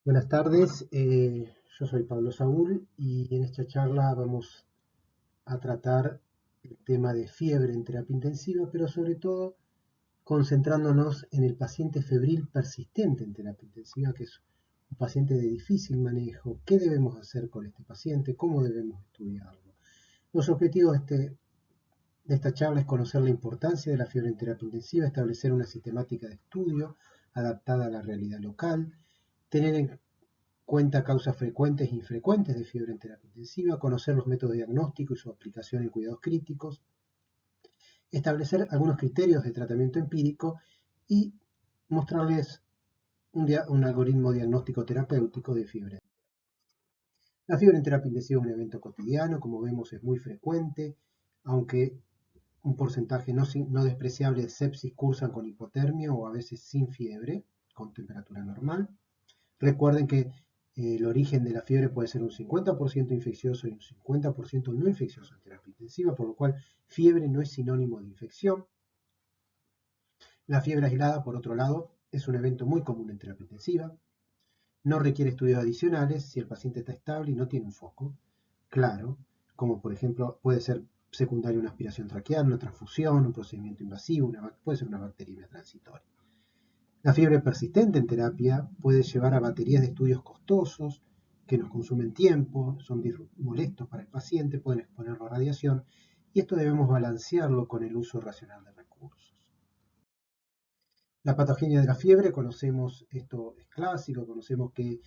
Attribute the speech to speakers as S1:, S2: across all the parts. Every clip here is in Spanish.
S1: Buenas tardes, yo soy Pablo Saúl y en esta charla vamos a tratar el tema de fiebre en terapia intensiva, pero sobre todo concentrándonos en el paciente febril persistente en terapia intensiva, que es un paciente de difícil manejo. ¿Qué debemos hacer con este paciente? ¿Cómo debemos estudiarlo? Los objetivos de esta charla es conocer la importancia de la fiebre en terapia intensiva, establecer una sistemática de estudio adaptada a la realidad local, tener en cuenta causas frecuentes e infrecuentes de fiebre en terapia intensiva, conocer los métodos de diagnóstico y su aplicación en cuidados críticos, establecer algunos criterios de tratamiento empírico y mostrarles un algoritmo diagnóstico terapéutico de fiebre. La fiebre en terapia intensiva es un evento cotidiano, como vemos es muy frecuente, aunque un porcentaje no despreciable de sepsis cursan con hipotermia o a veces sin fiebre, con temperatura normal. Recuerden que el origen de la fiebre puede ser un 50% infeccioso y un 50% no infeccioso en terapia intensiva, por lo cual fiebre no es sinónimo de infección. La fiebre aislada, por otro lado, es un evento muy común en terapia intensiva. No requiere estudios adicionales si el paciente está estable y no tiene un foco claro, como por ejemplo puede ser secundaria una aspiración traqueal, una transfusión, un procedimiento invasivo, puede ser una bacteriemia transitoria. La fiebre persistente en terapia puede llevar a baterías de estudios costosos que nos consumen tiempo, son molestos para el paciente, pueden exponerlo a radiación y esto debemos balancearlo con el uso racional de recursos. La patogenia de la fiebre, conocemos, esto es clásico, conocemos que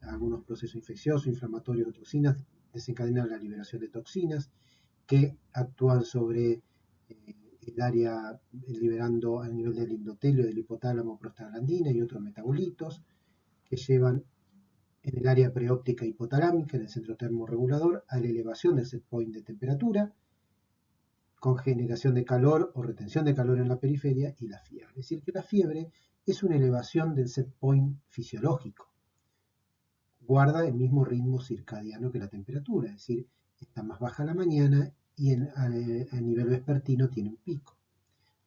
S1: algunos procesos infecciosos, inflamatorios o toxinas desencadenan la liberación de toxinas que actúan sobre el área liberando a nivel del endotelio, del hipotálamo, prostaglandina y otros metabolitos que llevan en el área preóptica hipotalámica, en el centro termorregulador, a la elevación del set point de temperatura, con generación de calor o retención de calor en la periferia y la fiebre. Es decir, que la fiebre es una elevación del set point fisiológico. Guarda el mismo ritmo circadiano que la temperatura, es decir, está más baja a la mañana y a nivel vespertino tiene un pico.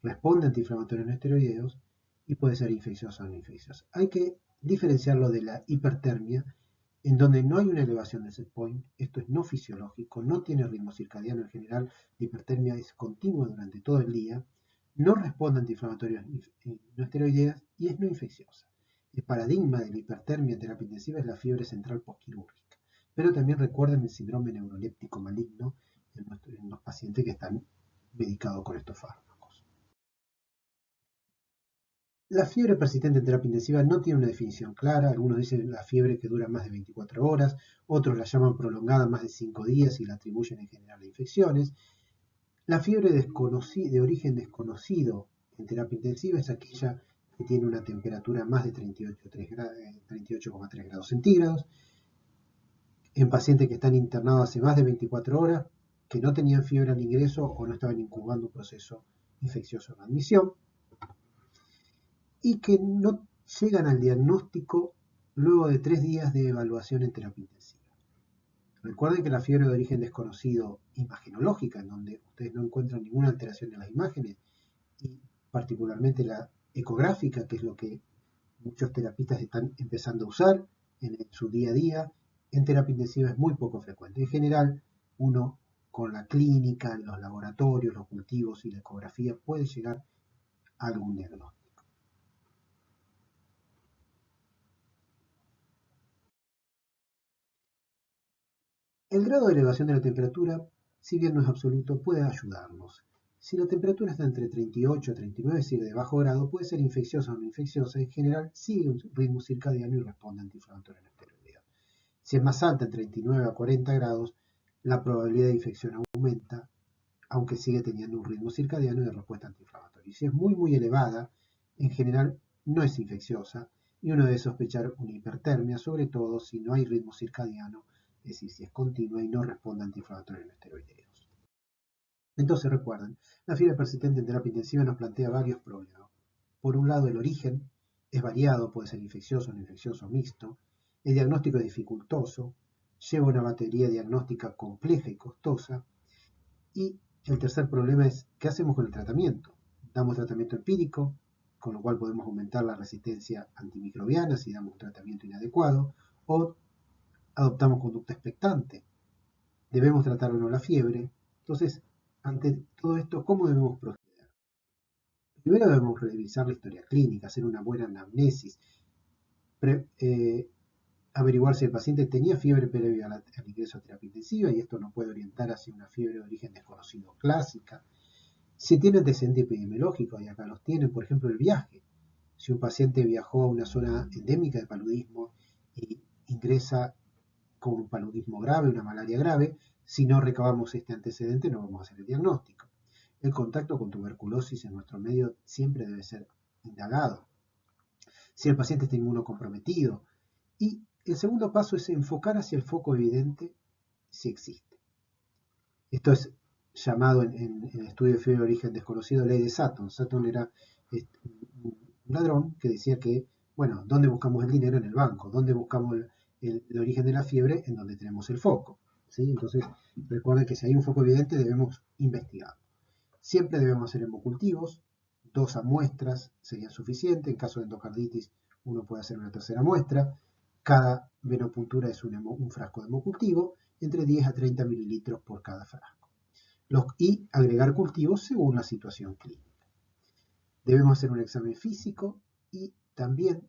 S1: Responde a antiinflamatorios no esteroideos y puede ser infecciosa o no infecciosa. Hay que diferenciarlo de la hipertermia, en donde no hay una elevación del set point, esto es no fisiológico, no tiene ritmo circadiano en general, la hipertermia es continua durante todo el día, no responde a antiinflamatorios no esteroideos y es no infecciosa. El paradigma de la hipertermia en terapia intensiva es la fiebre central postquirúrgica, pero también recuerden el síndrome neuroléptico maligno en los pacientes que están medicados con estos fármacos. La fiebre persistente en terapia intensiva no tiene una definición clara. Algunos dicen la fiebre que dura más de 24 horas, otros la llaman prolongada más de 5 días y la atribuyen en general a infecciones. La fiebre de origen desconocido en terapia intensiva es aquella que tiene una temperatura más de 38,3 grados centígrados, en pacientes que están internados hace más de 24 horas, que no tenían fiebre al ingreso o no estaban incubando un proceso infeccioso en admisión, y que no llegan al diagnóstico luego de 3 días de evaluación en terapia intensiva. Recuerden que la fiebre de origen desconocido imagenológica, en donde ustedes no encuentran ninguna alteración en las imágenes, y particularmente la ecográfica, que es lo que muchos terapistas están empezando a usar en su día a día, en terapia intensiva es muy poco frecuente. En general, uno con la clínica, los laboratorios, los cultivos y la ecografía puede llegar a algún diagnóstico. El grado de elevación de la temperatura, si bien no es absoluto, puede ayudarnos. Si la temperatura está entre 38 y 39, es decir, de bajo grado, puede ser infecciosa o no infecciosa. En general, sigue un ritmo circadiano y responde a antiinflamatorios no esteroideos. Si es más alta, en 39 a 40 grados, la probabilidad de infección aumenta, aunque sigue teniendo un ritmo circadiano y de respuesta antiinflamatoria. Y si es muy elevada, en general no es infecciosa y uno debe sospechar una hipertermia, sobre todo si no hay ritmo circadiano, es decir, si es continua y no responde a antiinflamatorios no esteroideos. Entonces recuerden, la fiebre persistente en terapia intensiva nos plantea varios problemas. Por un lado, el origen es variado, puede ser infeccioso, no infeccioso, mixto. El diagnóstico es dificultoso, lleva una batería diagnóstica compleja y costosa. Y el tercer problema es, ¿qué hacemos con el tratamiento? ¿Damos tratamiento empírico? con lo cual podemos aumentar la resistencia antimicrobiana si damos un tratamiento inadecuado, o adoptamos conducta expectante. ¿Debemos tratar o no la fiebre? Entonces, ante todo esto, ¿cómo debemos proceder? Primero debemos revisar la historia clínica, hacer una buena anamnesis, averiguar si el paciente tenía fiebre previa al ingreso a terapia intensiva, y esto nos puede orientar hacia una fiebre de origen desconocido clásica. Si tiene antecedentes epidemiológicos, y acá los tienen, por ejemplo, el viaje. Si un paciente viajó a una zona endémica de paludismo y ingresa con un paludismo grave, una malaria grave, si no recabamos este antecedente no vamos a hacer el diagnóstico. El contacto con tuberculosis en nuestro medio siempre debe ser indagado. Si el paciente está inmunocomprometido. Y el segundo paso es enfocar hacia el foco evidente si existe. Esto es llamado en el estudio de fiebre de origen desconocido ley de Sutton. Sutton era un ladrón que decía que, bueno, ¿dónde buscamos el dinero? En el banco. ¿Dónde buscamos el origen de la fiebre? En donde tenemos el foco. ¿Sí? Entonces, recuerden que si hay un foco evidente debemos investigar. Siempre debemos hacer hemocultivos. 2 muestras serían suficientes. En caso de endocarditis, uno puede hacer una tercera muestra. Cada venopuntura es un frasco de hemocultivo, entre 10 a 30 mililitros por cada frasco. Y agregar cultivos según la situación clínica. Debemos hacer un examen físico y también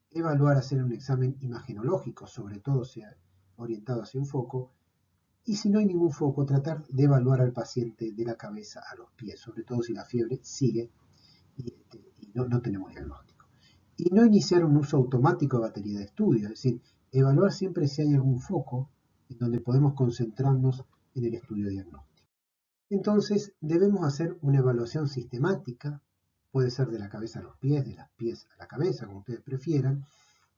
S1: evaluar, hacer un examen imagenológico, sobre todo sea orientado hacia un foco, y si no hay ningún foco, tratar de evaluar al paciente de la cabeza a los pies, sobre todo si la fiebre sigue y no tenemos diagnóstico. Y no iniciar un uso automático de batería de estudio, es decir, evaluar siempre si hay algún foco en donde podemos concentrarnos en el estudio diagnóstico. Entonces, debemos hacer una evaluación sistemática, puede ser de la cabeza a los pies, de los pies a la cabeza, como ustedes prefieran,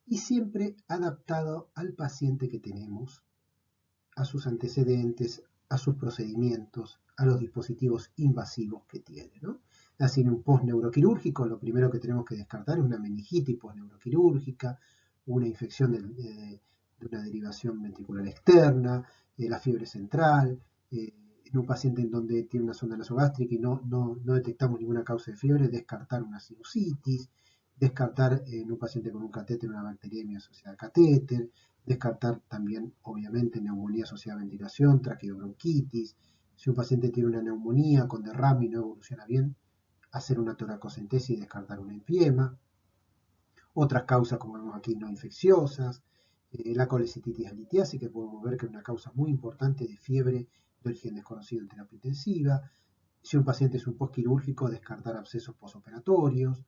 S1: y siempre adaptado al paciente que tenemos, a sus antecedentes, a sus procedimientos, a los dispositivos invasivos que tiene, ¿no? Así en un post-neuroquirúrgico, lo primero que tenemos que descartar es una meningitis post-neuroquirúrgica, una infección de una derivación ventricular externa, la fiebre central, en un paciente en donde tiene una sonda nasogástrica y no detectamos ninguna causa de fiebre, descartar una sinusitis, descartar en un paciente con un catéter una bacteriemia asociada al catéter, descartar también, obviamente, neumonía asociada a ventilación, traqueobronquitis. Si un paciente tiene una neumonía con derrame y no evoluciona bien, hacer una toracocentesis y descartar un empiema. Otras causas, como vemos aquí, no infecciosas. La colecititis litiásica, que podemos ver que es una causa muy importante de fiebre de origen desconocido en terapia intensiva. Si un paciente es un postquirúrgico, descartar abscesos postoperatorios.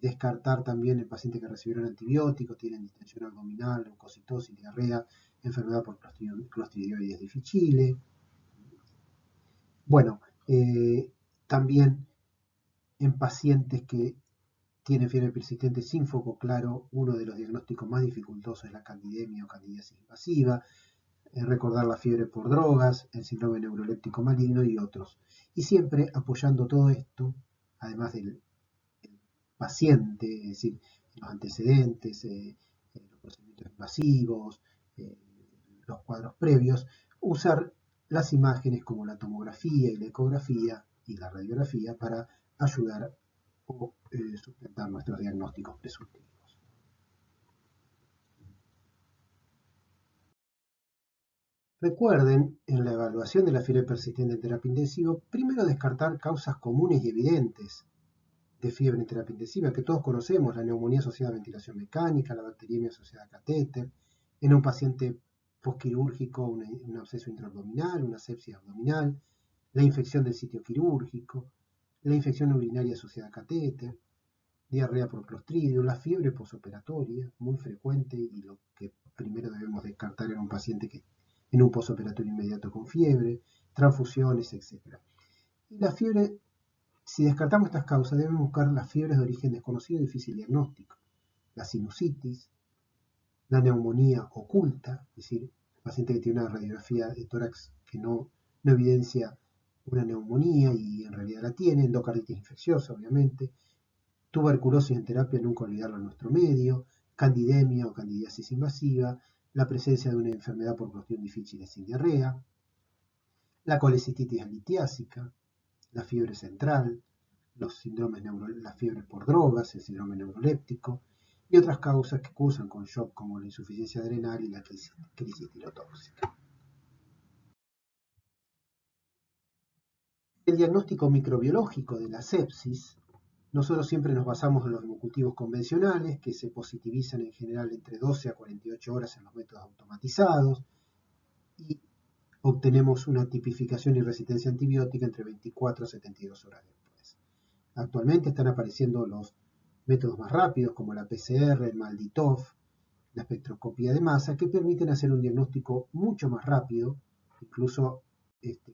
S1: Descartar también el paciente que recibieron antibióticos, tienen distensión abdominal, leucocitosis, diarrea, enfermedad por Clostridioides difficile. Bueno, también en pacientes que tienen fiebre persistente sin foco claro, uno de los diagnósticos más dificultosos es la candidemia o candidiasis invasiva, recordar la fiebre por drogas, el síndrome neuroléptico maligno y otros. Y siempre apoyando todo esto, además del paciente, es decir, los antecedentes, los procedimientos invasivos, los cuadros previos, usar las imágenes como la tomografía y la ecografía y la radiografía para ayudar o sustentar nuestros diagnósticos presuntivos. Recuerden, en la evaluación de la fiebre persistente en terapia intensiva, primero descartar causas comunes y evidentes de fiebre en terapia intensiva, que todos conocemos, la neumonía asociada a ventilación mecánica, la bacteriemia asociada a catéter, en un paciente postquirúrgico, un absceso intraabdominal, una sepsis abdominal, la infección del sitio quirúrgico, la infección urinaria asociada a catéter, diarrea por clostridio, la fiebre posoperatoria, muy frecuente y lo que primero debemos descartar en un paciente que en un posoperatorio inmediato con fiebre, transfusiones, etc. Y la fiebre, si descartamos estas causas, debemos buscar las fiebres de origen desconocido y difícil diagnóstico, la sinusitis, la neumonía oculta, es decir, el paciente que tiene una radiografía de tórax que no evidencia una neumonía y en realidad la tiene, endocarditis infecciosa, obviamente, tuberculosis en terapia, nunca olvidarlo en nuestro medio, candidemia o candidiasis invasiva, la presencia de una enfermedad por Clostridium difficile sin diarrea, la colecititis litiásica, la fiebre central, los síndromes la fiebre por drogas, el síndrome neuroléptico y otras causas que cursan con shock como la insuficiencia adrenal y la crisis tirotóxica. El diagnóstico microbiológico de la sepsis, nosotros siempre nos basamos en los hemocultivos convencionales que se positivizan en general entre 12 a 48 horas en los métodos automatizados y obtenemos una tipificación y resistencia antibiótica entre 24 a 72 horas después. Actualmente están apareciendo los métodos más rápidos como la PCR, el MALDI-TOF, la espectroscopía de masa, que permiten hacer un diagnóstico mucho más rápido, incluso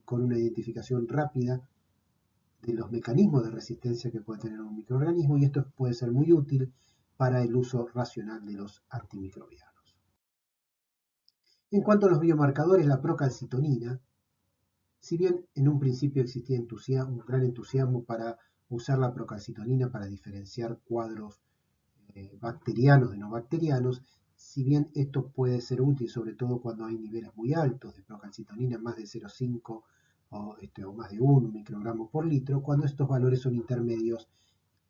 S1: con una identificación rápida de los mecanismos de resistencia que puede tener un microorganismo, y esto puede ser muy útil para el uso racional de los antimicrobianos. En cuanto a los biomarcadores, la procalcitonina, si bien en un principio existía un gran entusiasmo para usar la procalcitonina para diferenciar cuadros bacterianos de no bacterianos, si bien esto puede ser útil sobre todo cuando hay niveles muy altos de procalcitonina, más de 0,5 o más de 1 microgramo por litro, cuando estos valores son intermedios,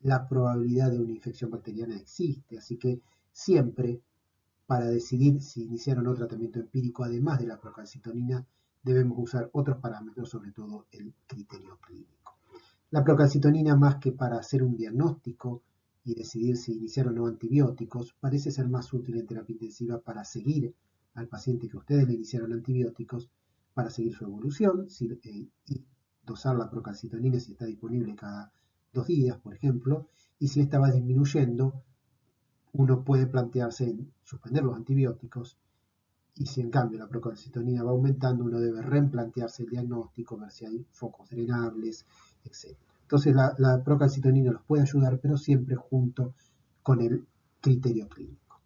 S1: la probabilidad de una infección bacteriana existe, así que siempre para decidir si iniciar o no tratamiento empírico, además de la procalcitonina, debemos usar otros parámetros, sobre todo el criterio clínico. La procalcitonina, más que para hacer un diagnóstico y decidir si iniciar o no antibióticos, parece ser más útil en terapia intensiva para seguir al paciente que ustedes le iniciaron antibióticos, para seguir su evolución y dosar la procalcitonina si está disponible cada 2 días, por ejemplo, y si esta va disminuyendo, uno puede plantearse en suspender los antibióticos, y si en cambio la procalcitonina va aumentando, uno debe replantearse el diagnóstico, ver si hay focos drenables, etc. Entonces la procalcitonina los puede ayudar, pero siempre junto con el criterio clínico.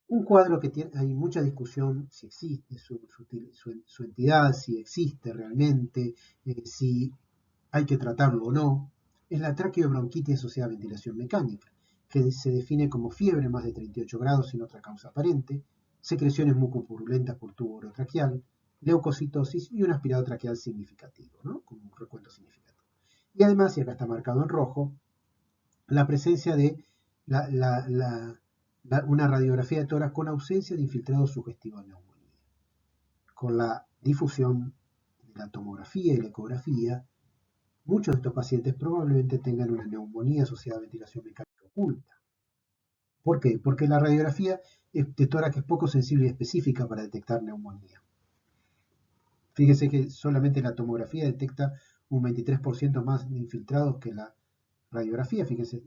S1: Un cuadro que hay mucha discusión si existe su entidad, si existe realmente, si hay que tratarlo o no, es la traqueobronquitis asociada a ventilación mecánica, que se define como fiebre más de 38 grados sin otra causa aparente, secreciones mucopurulentas por tubo orotraqueal, leucocitosis y un aspirado traqueal significativo, ¿no? Como un recuento significativo. Y además, y acá está marcado en rojo, la presencia de una radiografía de tórax con ausencia de infiltrado sugestivo de neumonía. Con la difusión de la tomografía y la ecografía, muchos de estos pacientes probablemente tengan una neumonía asociada a ventilación mecánica oculta. ¿Por qué? Porque la radiografía de tórax es poco sensible y específica para detectar neumonía. Fíjese que solamente la tomografía detecta un 23% más de infiltrados que la radiografía, fíjense,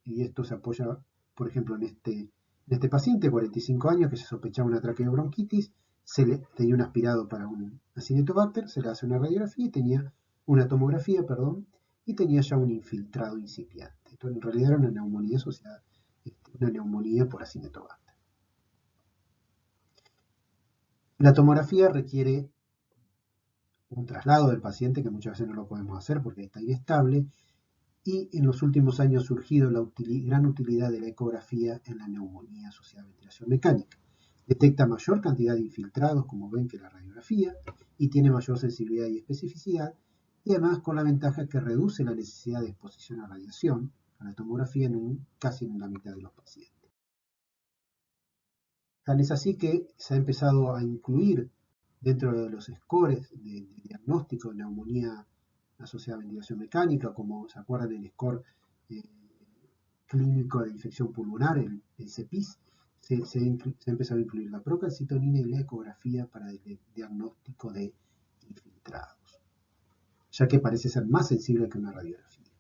S1: y esto se apoya, por ejemplo, en este paciente, 45 años, que se sospechaba una traqueobronquitis, tenía un aspirado para un Acinetobacter, se le hace una radiografía y tenía una tomografía, y tenía ya un infiltrado incipiente. Entonces, en realidad era una neumonía asociada, una neumonía por Acinetobacter. La tomografía requiere un traslado del paciente, que muchas veces no lo podemos hacer porque está inestable, y en los últimos años ha surgido la gran utilidad de la ecografía en la neumonía asociada a ventilación mecánica. Detecta mayor cantidad de infiltrados, como ven, que la radiografía, y tiene mayor sensibilidad y especificidad, y además con la ventaja que reduce la necesidad de exposición a radiación, a la tomografía, casi en la mitad de los pacientes. Tan es así que se ha empezado a incluir dentro de los scores de diagnóstico de neumonía asociada a ventilación mecánica, como se acuerdan del score clínico de infección pulmonar, el CEPIS, se ha empezado a incluir la procalcitonina y la ecografía para el diagnóstico de infiltrados, ya que parece ser más sensible que una radiografía.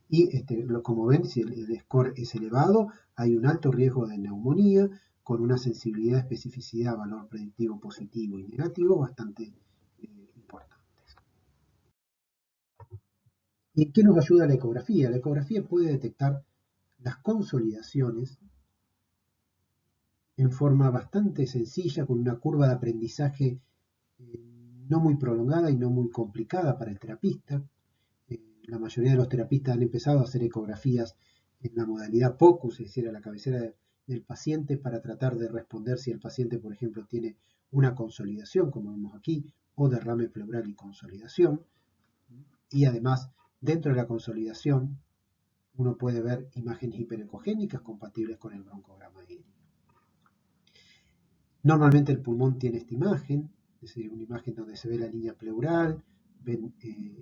S1: Y como ven, si el score es elevado, hay un alto riesgo de neumonía, con una sensibilidad, especificidad, valor predictivo positivo y negativo bastante importantes. ¿Y en qué nos ayuda la ecografía? La ecografía puede detectar las consolidaciones en forma bastante sencilla, con una curva de aprendizaje no muy prolongada y no muy complicada para el terapista. La mayoría de los terapistas han empezado a hacer ecografías en la modalidad POCUS, es decir, a la cabecera del paciente, para tratar de responder si el paciente, por ejemplo, tiene una consolidación, como vemos aquí, o derrame pleural y consolidación. Y además, dentro de la consolidación, uno puede ver imágenes hiperecogénicas compatibles con el broncograma aéreo. Normalmente el pulmón tiene esta imagen, es decir, una imagen donde se ve la línea pleural, ven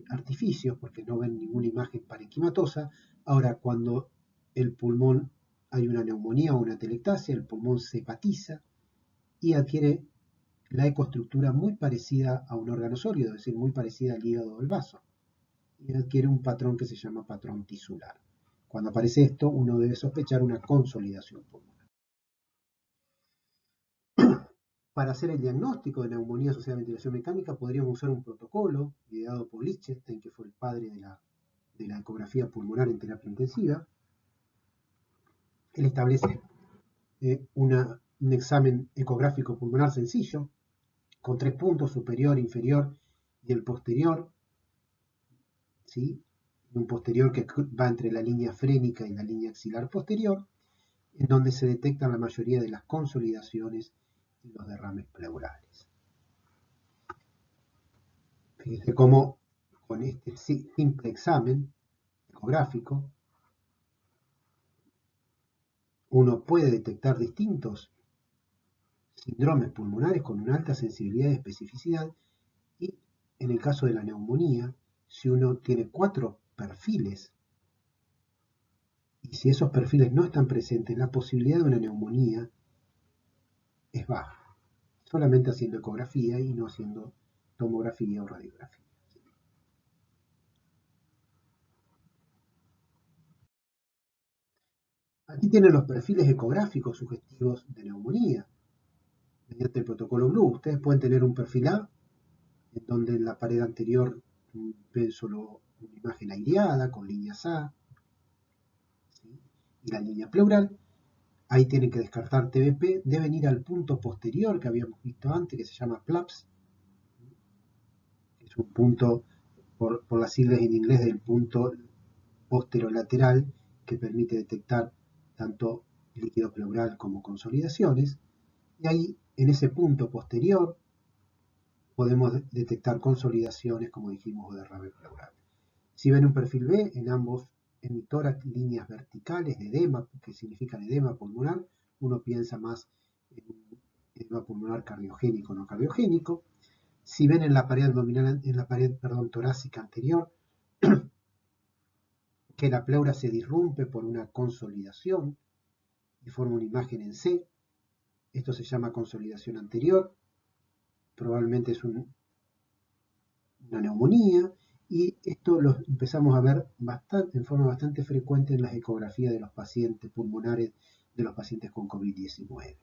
S1: artificios porque no ven ninguna imagen parenquimatosa. Ahora, cuando el pulmón hay una neumonía o una atelectasia, el pulmón se hepatiza y adquiere la ecoestructura muy parecida a un órgano sólido, es decir, muy parecida al hígado o el vaso, y adquiere un patrón que se llama patrón tisular. Cuando aparece esto, uno debe sospechar una consolidación pulmonar. Para hacer el diagnóstico de neumonía asociada a ventilación mecánica, podríamos usar un protocolo ideado por Lichtenstein, que fue el padre de la ecografía pulmonar en terapia intensiva. Él establece un examen ecográfico pulmonar sencillo, con 3 puntos, superior, inferior y el posterior, ¿sí? Un posterior que va entre la línea frénica y la línea axilar posterior, en donde se detectan la mayoría de las consolidaciones y los derrames pleurales. Fíjense cómo con este simple examen ecográfico uno puede detectar distintos síndromes pulmonares con una alta sensibilidad y especificidad, y en el caso de la neumonía, si uno tiene 4 perfiles y si esos perfiles no están presentes, la posibilidad de una neumonía es baja, solamente haciendo ecografía y no haciendo tomografía o radiografía. Aquí tienen los perfiles ecográficos sugestivos de neumonía mediante el protocolo Blue. Ustedes pueden tener un perfil A, en donde en la pared anterior ven solo una imagen aireada con líneas A, ¿sí? Y la línea pleural. Ahí tienen que descartar TBP, deben ir al punto posterior que habíamos visto antes, que se llama PLAPS, que es un punto, por las siglas en inglés, del punto posterolateral, que permite detectar tanto líquido pleural como consolidaciones. Y ahí, en ese punto posterior, podemos detectar consolidaciones, como dijimos, o derrame pleural. Si ven un perfil B, en ambos emitórax líneas verticales de edema, que significan edema pulmonar, uno piensa más en un edema pulmonar cardiogénico o no cardiogénico. Si ven en la pared abdominal, en la pared, torácica anterior, que la pleura se disrumpe por una consolidación y forma una imagen en C, esto se llama consolidación anterior, probablemente es una neumonía, y esto lo empezamos a ver en forma bastante frecuente en las ecografías de los pacientes pulmonares de los pacientes con COVID-19.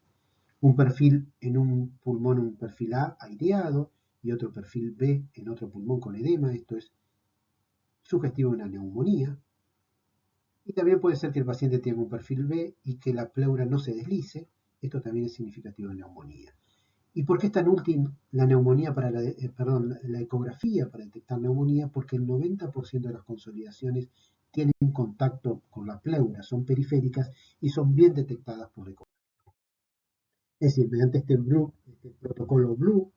S1: Un perfil en un pulmón, un perfil A aireado, y otro perfil B en otro pulmón con edema, esto es sugestivo de una neumonía. Y también puede ser que el paciente tenga un perfil B y que la pleura no se deslice, esto también es significativo de neumonía. ¿Y por qué es tan útil la neumonía para la ecografía para detectar neumonía? Porque el 90% de las consolidaciones tienen contacto con la pleura, son periféricas y son bien detectadas por ecografía. Es decir, mediante este protocolo Blue,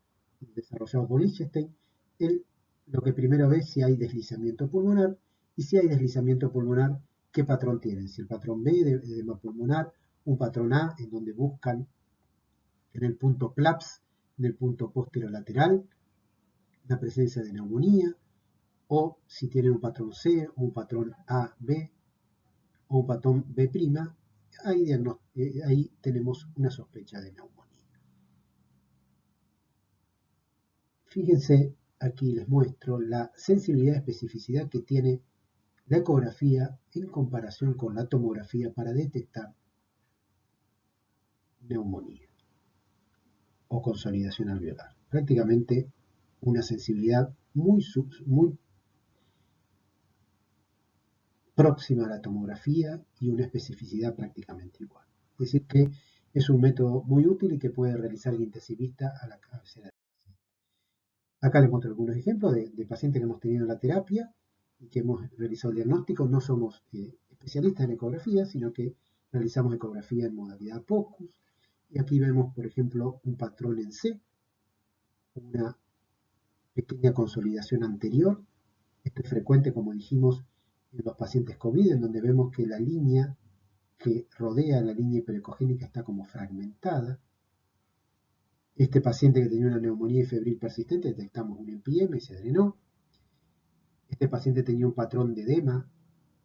S1: desarrollado por Lichtenstein, él lo que primero ve es si hay deslizamiento pulmonar, y si hay deslizamiento pulmonar, qué patrón tienen. Si el patrón B de edema pulmonar, un patrón A, en donde buscan en el punto PLAPS, en el punto posterolateral, la presencia de neumonía, o si tienen un patrón C, un patrón AB, o un patrón B', ahí tenemos una sospecha de neumonía. Fíjense, aquí les muestro la sensibilidad y especificidad que tiene la ecografía en comparación con la tomografía para detectar neumonía o consolidación alveolar. Prácticamente una sensibilidad muy próxima a la tomografía y una especificidad prácticamente igual. Es decir, que es un método muy útil y que puede realizar el intensivista a la cabecera. Acá les muestro algunos ejemplos de pacientes que hemos tenido en la terapia y que hemos realizado el diagnóstico. No somos especialistas en ecografía, sino que realizamos ecografía en modalidad POCUS. Y aquí vemos, por ejemplo, un patrón en C, una pequeña consolidación anterior. Esto Esto es frecuente, como dijimos, en los pacientes COVID, en donde vemos que la línea que rodea la línea hiperecogénica está como fragmentada. Este paciente que tenía una neumonía febril persistente, detectamos un NPM y se drenó. Este paciente tenía un patrón de edema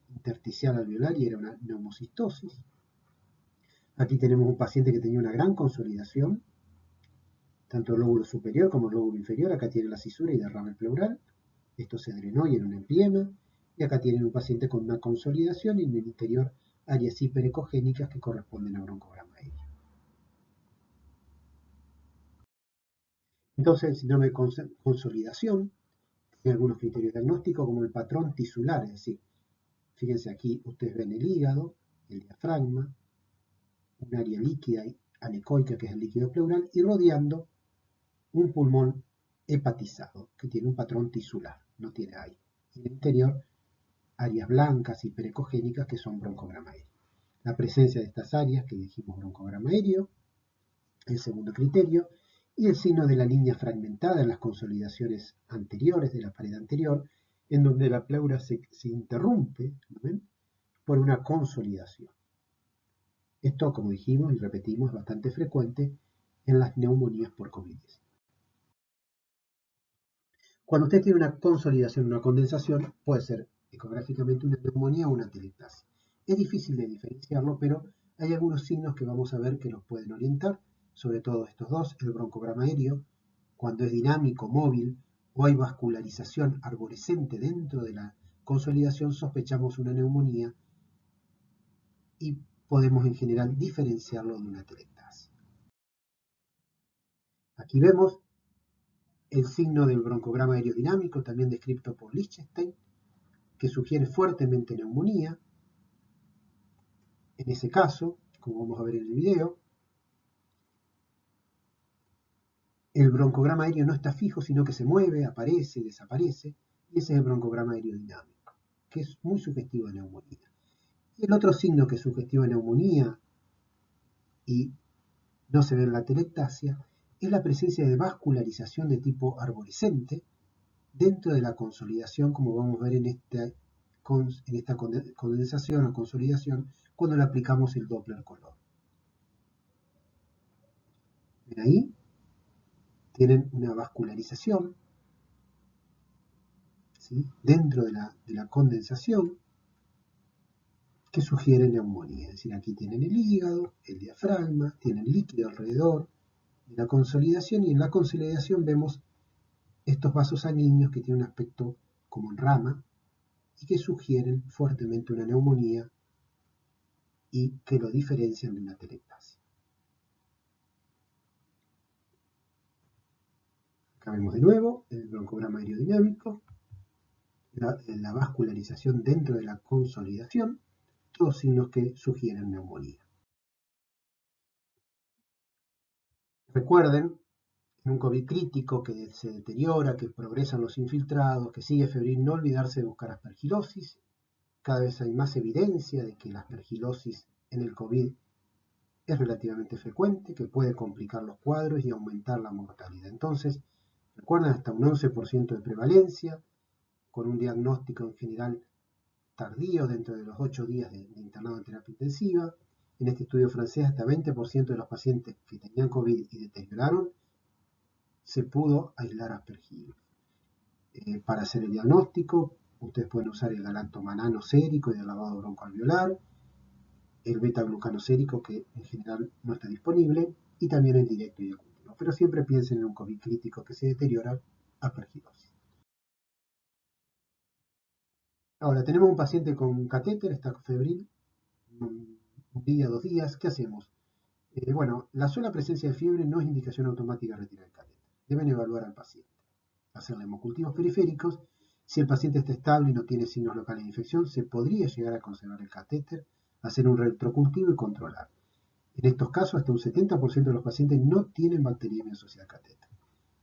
S1: intersticial alveolar y era una neumocistosis. Aquí tenemos un paciente que tenía una gran consolidación, tanto el lóbulo superior como el lóbulo inferior. Acá tiene la cisura y derrame pleural. Esto se drenó y era un empiema. Y acá tienen un paciente con una consolidación y en el interior áreas hiperecogénicas que corresponden a broncograma aéreo. Entonces, el síndrome de consolidación tiene algunos criterios diagnósticos como el patrón tisular, es decir, fíjense aquí, ustedes ven el hígado, el diafragma, un área líquida anecoica que es el líquido pleural y rodeando un pulmón hepatizado que tiene un patrón tisular, no tiene aire. Y en el interior, áreas blancas hiperecogénicas que son broncograma aéreo. La presencia de estas áreas que dijimos broncograma aéreo, el segundo criterio, y el signo de la línea fragmentada en las consolidaciones anteriores de la pared anterior, en donde la pleura se interrumpe, ¿no ven?, por una consolidación. Esto, como dijimos y repetimos, es bastante frecuente en las neumonías por COVID-19. Cuando usted tiene una consolidación, una condensación, puede ser ecográficamente una neumonía o una atelectasia. Es difícil de diferenciarlo, pero hay algunos signos que vamos a ver que nos pueden orientar, sobre todo estos dos, el broncograma aéreo, cuando es dinámico, móvil, o hay vascularización arborescente dentro de la consolidación, sospechamos una neumonía y podemos en general diferenciarlo de una atelectasia. Aquí vemos el signo del broncograma aerodinámico, también descrito por Lichtenstein, que sugiere fuertemente neumonía. En ese caso, como vamos a ver en el video, el broncograma aéreo no está fijo, sino que se mueve, aparece, desaparece, y ese es el broncograma aerodinámico, que es muy sugestivo de neumonía. Y el otro signo que es sugestivo de neumonía y no se ve en la atelectasia es la presencia de vascularización de tipo arborescente dentro de la consolidación, como vamos a ver en esta condensación o consolidación cuando le aplicamos el Doppler color. ¿Ven ahí? Tienen una vascularización, ¿sí?, dentro de la condensación que sugiere neumonía. Es decir, aquí tienen el hígado, el diafragma, tienen líquido alrededor de la consolidación y en la consolidación vemos estos vasos sanguíneos que tienen un aspecto como en rama y que sugieren fuertemente una neumonía y que lo diferencian de una atelectasia. Acá vemos de nuevo el broncograma aerodinámico, la vascularización dentro de la consolidación, todos signos que sugieren neumonía. Recuerden, en un COVID crítico que se deteriora, que progresan los infiltrados, que sigue febril, no olvidarse de buscar aspergilosis. Cada vez hay más evidencia de que la aspergilosis en el COVID es relativamente frecuente, que puede complicar los cuadros y aumentar la mortalidad. Entonces, recuerden, hasta un 11% de prevalencia, con un diagnóstico en general tardío dentro de los 8 días de internado en terapia intensiva. En este estudio francés, hasta 20% de los pacientes que tenían COVID y deterioraron, se pudo aislar aspergillus. Para hacer el diagnóstico, ustedes pueden usar el galactomanano sérico y el lavado broncoalveolar, el beta-glucano sérico, que en general no está disponible, y también el directo y el continuo. Pero siempre piensen en un COVID crítico que se deteriora, aspergilosis. Ahora, tenemos un paciente con catéter, está febril, un día, 2 días, ¿qué hacemos? Bueno, la sola presencia de fiebre no es indicación automática de retirar el catéter. Deben evaluar al paciente, hacerle hemocultivos periféricos. Si el paciente está estable y no tiene signos locales de infección, se podría llegar a conservar el catéter, hacer un retrocultivo y controlar. En estos casos, hasta un 70% de los pacientes no tienen bacteriemia asociada al catéter.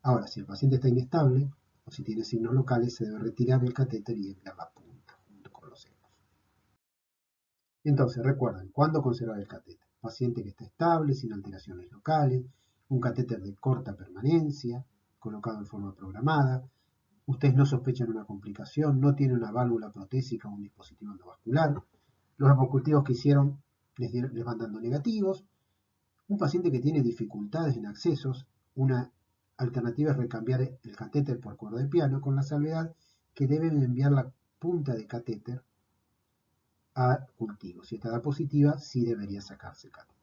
S1: Ahora, si el paciente está inestable o si tiene signos locales, se debe retirar el catéter y enviar la punta junto con los ecos. Entonces, recuerden, ¿cuándo conservar el catéter? Paciente que está estable, sin alteraciones locales, un catéter de corta permanencia, colocado en forma programada, ustedes no sospechan una complicación, no tienen una válvula protésica o un dispositivo endovascular, los hemocultivos que hicieron les van dando negativos, un paciente que tiene dificultades en accesos, una alternativa es recambiar el catéter por cuerda de piano, con la salvedad que deben enviar la punta de catéter a cultivo. Si esta da positiva, sí debería sacarse el catéter.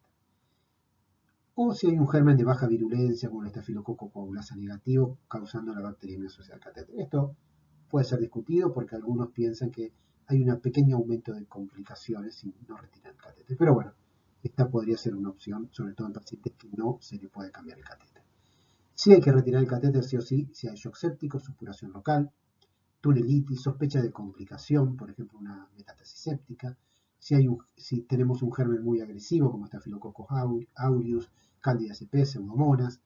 S1: O si hay un germen de baja virulencia, como el estafilococo coagulasa negativo, causando la bacteriemia asociada al catéter. Esto puede ser discutido porque algunos piensan que hay un pequeño aumento de complicaciones si no retiran el catéter. Pero bueno, esta podría ser una opción, sobre todo en pacientes que no se le puede cambiar el catéter. Sí hay que retirar el catéter sí o sí si hay shock séptico, supuración local, tunelitis, sospecha de complicación, por ejemplo una metástasis séptica, si tenemos un germen muy agresivo como Staphylococcus aureus, Candida CP, pseudomonas,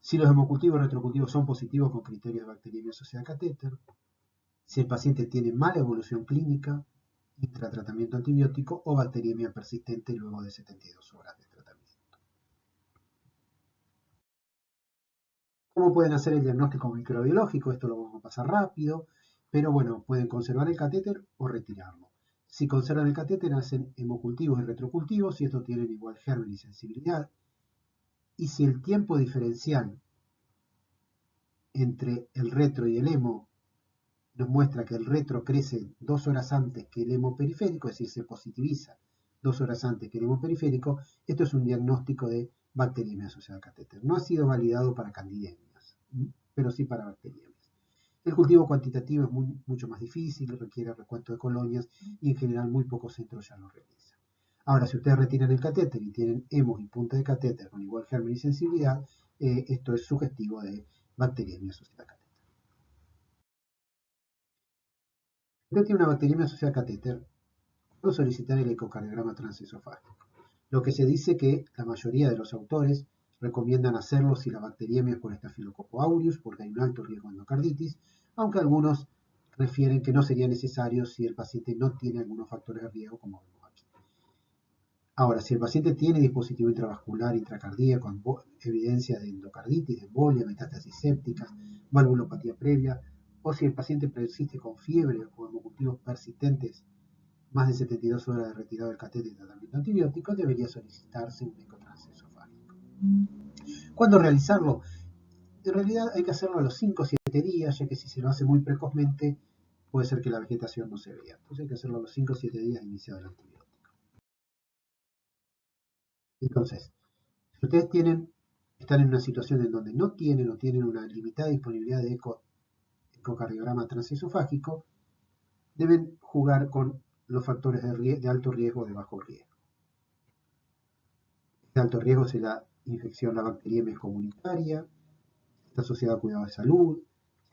S1: si los hemocultivos y retrocultivos son positivos con criterios de bacteriemia asociada a catéter, si el paciente tiene mala evolución clínica, intratratamiento antibiótico o bacteriemia persistente luego de 72 horas de tratamiento. ¿Cómo pueden hacer el diagnóstico microbiológico? Esto lo vamos a pasar rápido, pero bueno, pueden conservar el catéter o retirarlo. Si conservan el catéter, hacen hemocultivos y retrocultivos, y estos tienen igual germen y sensibilidad. Y si el tiempo diferencial entre el retro y el hemo nos muestra que el retro crece 2 horas antes que el hemo periférico, es decir, se positiviza 2 horas antes que el hemo periférico, esto es un diagnóstico de bacteriemia asociada al catéter. No ha sido validado para candidemias, pero sí para bacteriemias. El cultivo cuantitativo es mucho más difícil, requiere recuento de colonias y en general muy pocos centros ya lo realizan. Ahora, si ustedes retiran el catéter y tienen hemos y punta de catéter con igual germen y sensibilidad, esto es sugestivo de bacteriemia asociada al catéter. Si usted tiene una bacteriemia asociada al catéter, puedo solicitar el ecocardiograma transesofágico. Lo que se dice que la mayoría de los autores recomiendan hacerlo si la bacteriemia es por Staphylococcus aureus, porque hay un alto riesgo de endocarditis, aunque algunos refieren que no sería necesario si el paciente no tiene algunos factores de riesgo, como vemos aquí. Ahora, si el paciente tiene dispositivo intravascular, intracardíaco, evidencia de endocarditis, de embolia, metástasis séptica, valvulopatía previa, o si el paciente persiste con fiebre o hemocultivos persistentes más de 72 horas de retirado del catéter y tratamiento antibiótico, debería solicitarse un ecotransesofágico. ¿Cuándo realizarlo? En realidad hay que hacerlo a los 5 o 7 días, ya que si se lo hace muy precozmente, puede ser que la vegetación no se vea. Entonces hay que hacerlo a los 5 o 7 días de iniciado el antibiótico. Entonces, si ustedes están en una situación en donde no tienen o tienen una limitada disponibilidad de ecocardiograma transesofágico, deben jugar con los factores de alto riesgo o de bajo riesgo. De alto riesgo es la infección, la bacteriemia comunitaria, está asociada a cuidado de salud,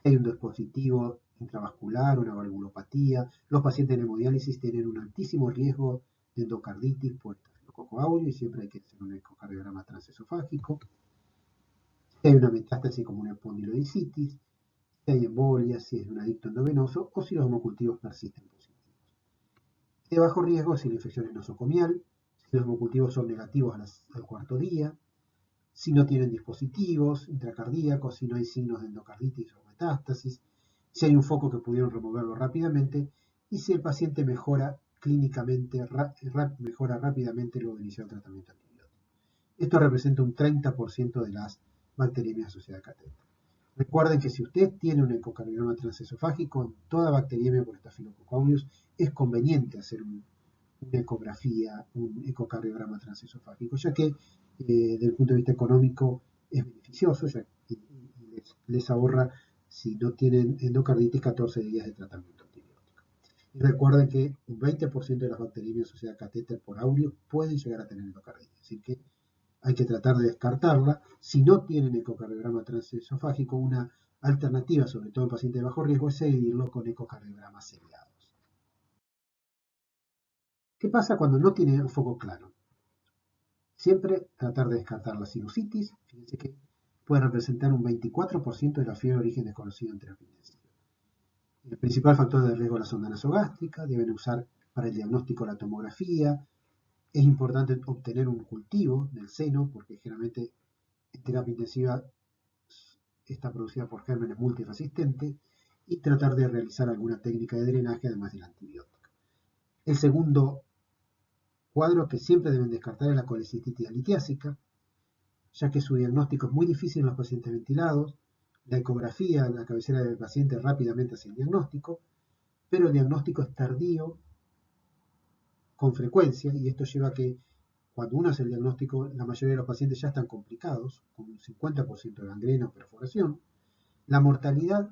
S1: hay un dispositivo intravascular, una valvulopatía, los pacientes en hemodiálisis tienen un altísimo riesgo de endocarditis por Staphylococcus aureus y siempre hay que hacer un ecocardiograma transesofágico. Si hay una metástasis como una espondilodicitis, si hay embolia, si es un adicto endovenoso o si los hemocultivos persisten positivos. De bajo riesgo si la infección es nosocomial, si los hemocultivos son negativos al cuarto día, si no tienen dispositivos intracardíacos, si no hay signos de endocarditis o metástasis, si hay un foco que pudieron removerlo rápidamente y si el paciente mejora clínicamente, mejora rápidamente luego de iniciar el tratamiento antibiótico. Esto representa un 30% de las bacteriemias asociadas a catéter. Recuerden que si usted tiene un ecocardiograma transesofágico, en toda bacteriemia por Staphylococcus aureus es conveniente hacer una ecografía, un ecocardiograma transesofágico, ya que desde el punto de vista económico es beneficioso, ya que les ahorra, si no tienen endocarditis, 14 días de tratamiento antibiótico. Y recuerden que un 20% de las bacteriemias asociadas a catéter por aureus pueden llegar a tener endocarditis, así que hay que tratar de descartarla. Si no tienen ecocardiograma transesofágico, una alternativa, sobre todo en pacientes de bajo riesgo, es seguirlo con ecocardiogramas seriados. ¿Qué pasa cuando no tiene un foco claro? Siempre tratar de descartar la sinusitis. Fíjense que puede representar un 24% de la fiebre de origen desconocido en terapia intensiva. El principal factor de riesgo es la sonda nasogástrica. Deben usar para el diagnóstico la tomografía. Es importante obtener un cultivo del seno, porque generalmente en terapia intensiva está producida por gérmenes multiresistentes, y tratar de realizar alguna técnica de drenaje además del antibiótico. El segundo cuadro que siempre deben descartar es la colecistitis litiásica, ya que su diagnóstico es muy difícil en los pacientes ventilados. La ecografía en la cabecera del paciente rápidamente hace el diagnóstico, pero el diagnóstico es tardío con frecuencia, y esto lleva a que cuando uno hace el diagnóstico, la mayoría de los pacientes ya están complicados, con un 50% de gangrena o perforación. La mortalidad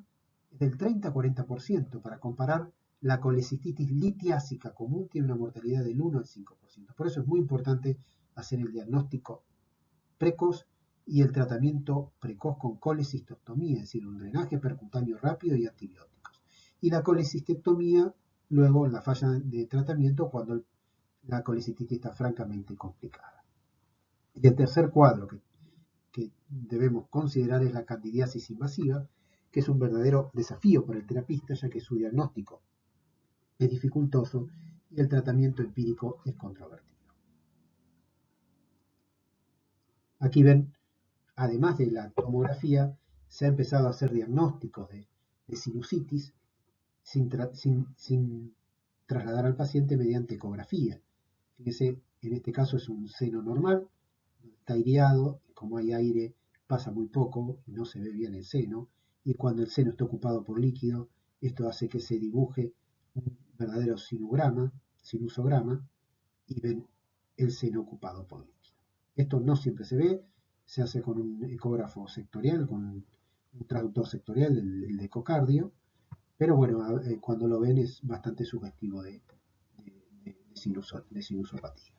S1: es del 30 a 40%. Para comparar, la colecistitis litiásica común tiene una mortalidad del 1 al 5%. Por eso es muy importante hacer el diagnóstico precoz y el tratamiento precoz con colecistectomía, es decir, un drenaje percutáneo rápido y antibióticos. Y la colecistectomía luego en la falla de tratamiento cuando la colecistitis está francamente complicada. Y el tercer cuadro que debemos considerar es la candidiasis invasiva, que es un verdadero desafío para el terapista, ya que su diagnóstico es dificultoso y el tratamiento empírico es controvertido. Aquí ven, además de la tomografía, se ha empezado a hacer diagnósticos de sinusitis sin trasladar al paciente mediante ecografía. Fíjense, en este caso es un seno normal, está aireado, como hay aire pasa muy poco y no se ve bien el seno, y cuando el seno está ocupado por líquido, esto hace que se dibuje un verdadero sinusograma, y ven el seno ocupado por líquido. Esto no siempre se ve, se hace con un ecógrafo sectorial, con un traductor sectorial, el de ecocardio, pero bueno, cuando lo ven es bastante sugestivo de sinusopatía.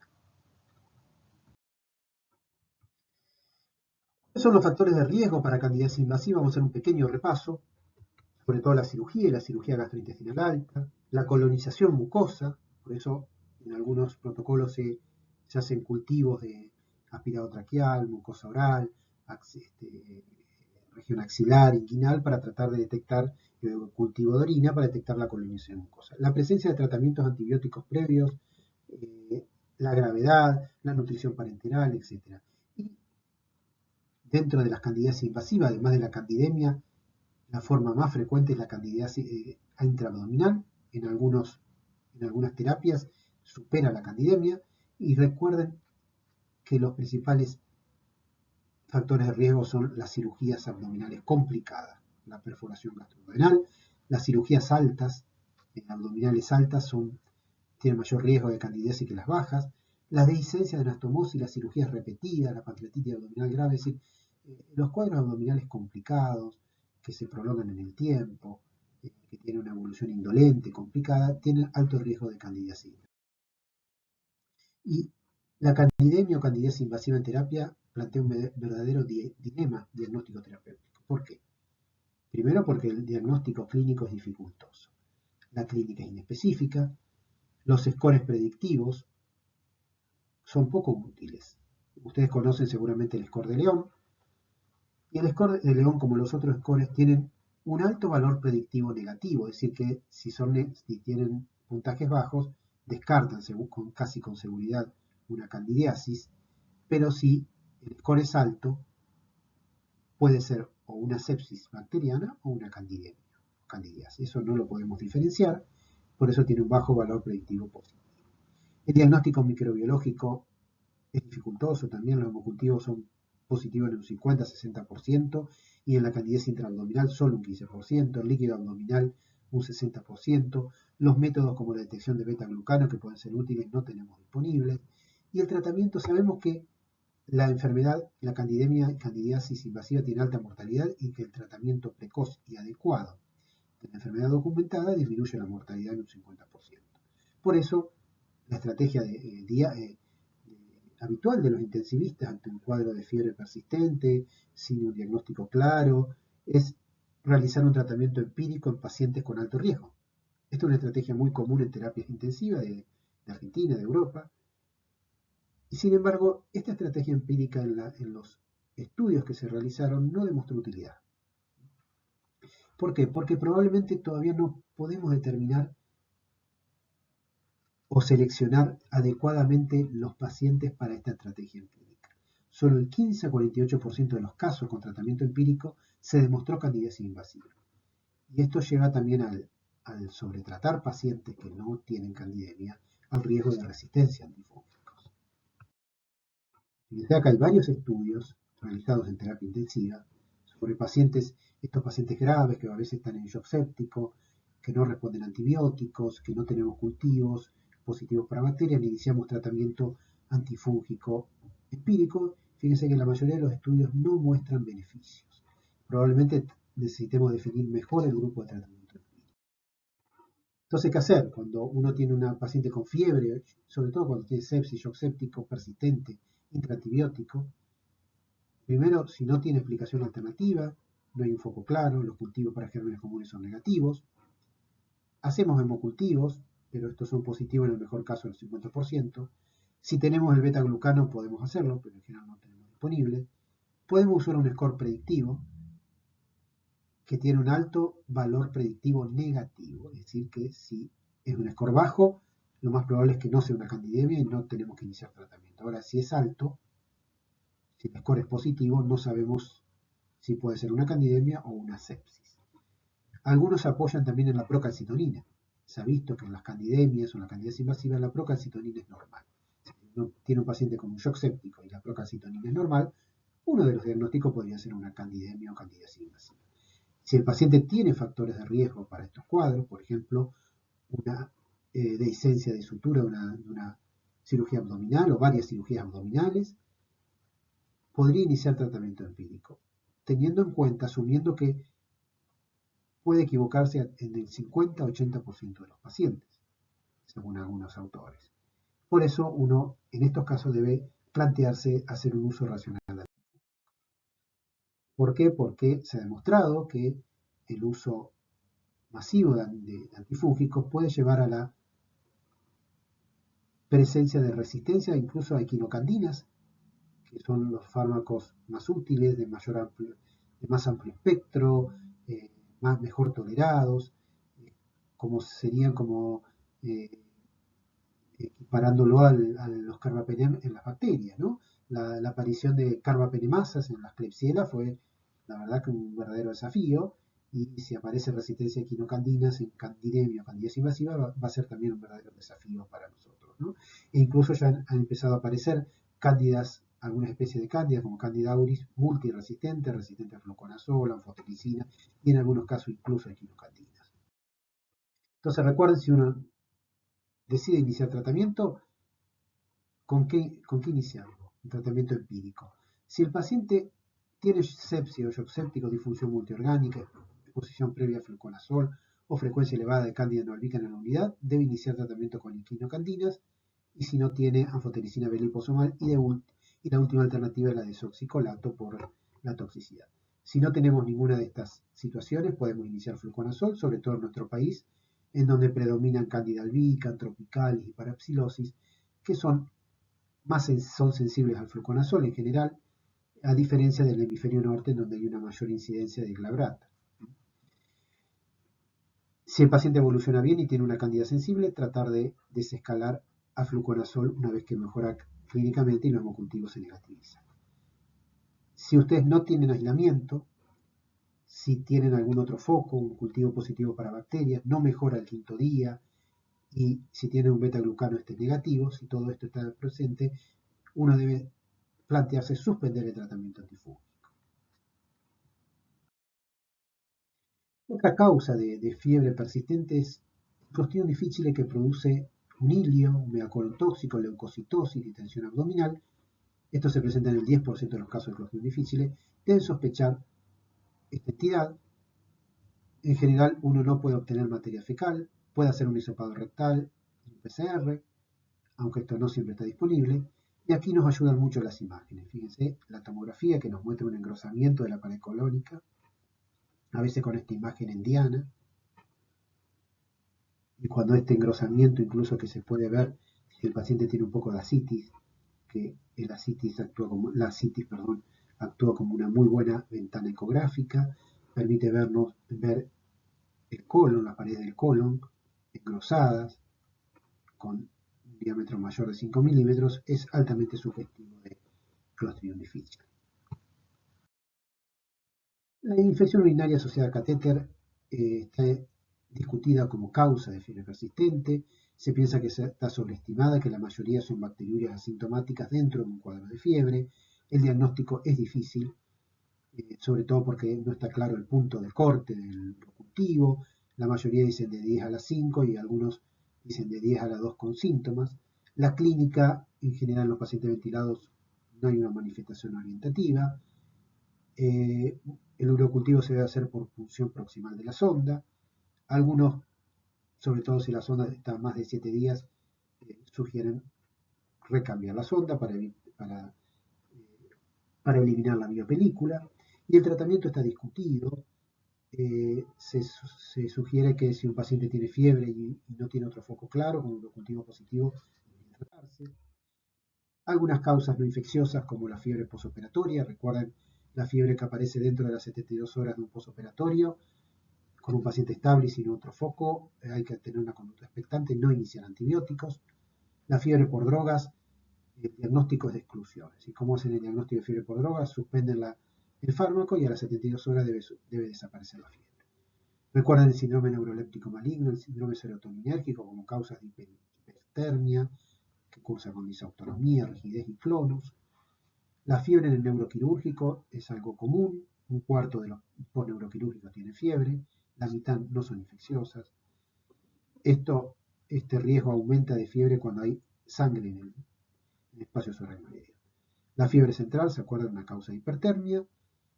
S1: ¿Cuáles son los factores de riesgo para candidiasis invasiva? Vamos a hacer un pequeño repaso, sobre todo la cirugía y la cirugía gastrointestinal alta, la colonización mucosa, por eso en algunos protocolos se hacen cultivos de aspirado traqueal, mucosa oral, región axilar, inguinal, para tratar de detectar cultivo de orina para detectar la colonización mucosa. La presencia de tratamientos antibióticos previos, la gravedad, la nutrición parenteral, etc. Y dentro de las candidiasis invasivas, además de la candidemia, la forma más frecuente es la candidiasis intraabdominal. En algunas terapias supera la candidemia. Y recuerden que los principales factores de riesgo son las cirugías abdominales complicadas, la perforación gastroduodenal, las cirugías altas, abdominales altas tienen mayor riesgo de candidiasis que las bajas, las dehiscencias de anastomosis, las cirugías repetidas, la pancreatitis abdominal grave, es decir, los cuadros abdominales complicados, que se prolongan en el tiempo, que tienen una evolución indolente, complicada, tienen alto riesgo de candidiasis. Y la candidemia o candidiasis invasiva en terapia plantea un verdadero dilema diagnóstico terapéutico. ¿Por qué? Primero porque el diagnóstico clínico es dificultoso. La clínica es inespecífica, los scores predictivos son poco útiles. Ustedes conocen seguramente el score de León, y el score de León, como los otros scores, tienen un alto valor predictivo negativo, es decir, que si tienen puntajes bajos, descartan casi con seguridad una candidiasis, pero si el score es alto, puede ser o una sepsis bacteriana o una candidiasis. Eso no lo podemos diferenciar, por eso tiene un bajo valor predictivo positivo. El diagnóstico microbiológico es dificultoso también, los hemocultivos son positivos en un 50-60%, y en la candidiasis intraabdominal solo un 15%, el líquido abdominal un 60%, los métodos como la detección de beta-glucano que pueden ser útiles no tenemos disponibles, y el tratamiento, sabemos que la enfermedad, la candidemia y candidiasis invasiva tiene alta mortalidad y que el tratamiento precoz y adecuado de la enfermedad documentada disminuye la mortalidad en un 50%. Por eso, la estrategia habitual de los intensivistas ante un cuadro de fiebre persistente, sin un diagnóstico claro, es realizar un tratamiento empírico en pacientes con alto riesgo. Esta es una estrategia muy común en terapias intensivas de Argentina, de Europa. Y sin embargo, esta estrategia empírica en los estudios que se realizaron no demostró utilidad. ¿Por qué? Porque probablemente todavía no podemos determinar o seleccionar adecuadamente los pacientes para esta estrategia empírica. solo el 15 a 48% de los casos con tratamiento empírico se demostró candidiasis invasiva. Y esto lleva también al sobretratar pacientes que no tienen candidemia al riesgo de resistencia a antifúngicos. Fíjense acá hay varios estudios realizados en terapia intensiva sobre estos pacientes graves que a veces están en shock séptico, que no responden a antibióticos, que no tenemos cultivos positivos para bacterias, ni iniciamos tratamiento antifúngico empírico. Fíjense que la mayoría de los estudios no muestran beneficios. Probablemente necesitemos definir mejor el grupo de tratamiento empírico. Entonces, ¿qué hacer? Cuando uno tiene una paciente con fiebre, sobre todo cuando tiene sepsis, shock séptico persistente, intraantibiótico, primero, si no tiene explicación alternativa, no hay un foco claro, los cultivos para gérmenes comunes son negativos, hacemos hemocultivos, pero estos son positivos en el mejor caso del 50%. Si tenemos el beta-glucano podemos hacerlo, pero en general no tenemos disponible. Podemos usar un score predictivo que tiene un alto valor predictivo negativo, es decir, que si es un score bajo, lo más probable es que no sea una candidemia y no tenemos que iniciar tratamiento. Ahora, si es alto, si el score es positivo, no sabemos si puede ser una candidemia o una sepsis. Algunos apoyan también en la procalcitonina. Se ha visto que en las candidemias o en la candidiasis invasiva la procalcitonina es normal. Si uno tiene un paciente con un shock séptico y la procalcitonina es normal, uno de los diagnósticos podría ser una candidemia o candidiasis invasiva. Si el paciente tiene factores de riesgo para estos cuadros, por ejemplo, una dehiscencia de sutura de una cirugía abdominal o varias cirugías abdominales, podría iniciar tratamiento empírico, teniendo en cuenta, asumiendo que puede equivocarse en el 50-80% de los pacientes, según algunos autores. Por eso uno en estos casos debe plantearse hacer un uso racional de antifúngicos. ¿Por qué? Porque se ha demostrado que el uso masivo de antifúngicos puede llevar a la presencia de resistencia incluso a equinocandinas, que son los fármacos más útiles, de más amplio espectro, mejor tolerados, como serían como equiparándolo a los carbapenem en las bacterias, ¿no? La aparición de carbapenemasas en las Klebsiella fue, la verdad, que un verdadero desafío, y si aparece resistencia a equinocandinas en candidemia o candidiasis invasiva, va a ser también un verdadero desafío para nosotros, ¿no? E incluso ya han empezado a aparecer cándidas, algunas especies de cándidas, como Candida auris, multiresistentes, resistentes a fluconazol, anfotericina, y en algunos casos incluso a equinocandinas. Entonces recuerden, si uno decide iniciar tratamiento, ¿con qué iniciarlo? Un tratamiento empírico. Si el paciente tiene sepsis o shock séptico, disfunción multiorgánica, exposición previa a fluconazol o frecuencia elevada de cándida no albicans en la unidad, debe iniciar tratamiento con equinocandinas, y si no tiene, anfotericina B liposomal, y la última alternativa es la desoxicolato por la toxicidad. Si no tenemos ninguna de estas situaciones, podemos iniciar fluconazol, sobre todo en nuestro país, en donde predominan Candida albicans, tropicalis y parapsilosis, que son sensibles al fluconazol en general, a diferencia del hemisferio norte, en donde hay una mayor incidencia de glabrata. Si el paciente evoluciona bien y tiene una candida sensible, tratar de desescalar a fluconazol una vez que mejora clínicamente y los hemocultivos se negativizan. Si ustedes no tienen aislamiento, si tienen algún otro foco, un cultivo positivo para bacterias, no mejora el quinto día, y si tienen un beta-glucano negativo, si todo esto está presente, uno debe plantearse suspender el tratamiento antifúngico. Otra causa de fiebre persistente es el clostridium difficile, que produce un hilio, un megacolon tóxico, leucocitosis, distensión abdominal. Esto se presenta en el 10% de los casos de clostridium difficile. Deben sospechar esta entidad. En general, uno no puede obtener materia fecal, puede hacer un hisopado rectal, un PCR, aunque esto no siempre está disponible. Y aquí nos ayudan mucho las imágenes. Fíjense, la tomografía, que nos muestra un engrosamiento de la pared colónica, a veces con esta imagen en diana, y cuando este engrosamiento, incluso que se puede ver si el paciente tiene un poco de ascitis, que la ascitis actúa como una muy buena ventana ecográfica, permite ver el colon, las paredes del colon, engrosadas, con un diámetro mayor de 5 milímetros, es altamente sugestivo de Clostridium difficile. La infección urinaria asociada a catéter está discutida como causa de fiebre persistente. Se piensa que está sobreestimada, que la mayoría son bacteriurias asintomáticas dentro de un cuadro de fiebre. El diagnóstico es difícil, sobre todo porque no está claro el punto de corte del cultivo. La mayoría dicen de 10 a las 5 y algunos dicen de 10 a las 2 con síntomas. La clínica, en general en los pacientes ventilados, no hay una manifestación orientativa. El urocultivo se debe hacer por punción proximal de la sonda. Algunos, sobre todo si la sonda está más de 7 días, sugieren recambiar la sonda para eliminar la biopelícula. Y el tratamiento está discutido. Se sugiere que si un paciente tiene fiebre y no tiene otro foco claro, con un urocultivo positivo, debería tratarse. Algunas causas no infecciosas, como la fiebre posoperatoria, recuerden la fiebre que aparece dentro de las 72 horas de un posoperatorio, con un paciente estable y sin otro foco, hay que tener una conducta expectante, no iniciar antibióticos. La fiebre por drogas, el diagnóstico es de exclusiones. ¿Y cómo hacen el diagnóstico de fiebre por drogas? Suspenden el fármaco y a las 72 horas debe desaparecer la fiebre. Recuerden el síndrome neuroléptico maligno, el síndrome serotoninérgico como causas de hipertermia, que cursa con disautonomía, rigidez y clonus. La fiebre en el neuroquirúrgico es algo común, un cuarto de los postneuroquirúrgicos tiene fiebre, la mitad no son infecciosas. Este riesgo aumenta de fiebre cuando hay sangre en el espacio subaracnoideo. La fiebre central, ¿se acuerdan? Una causa de hipertermia.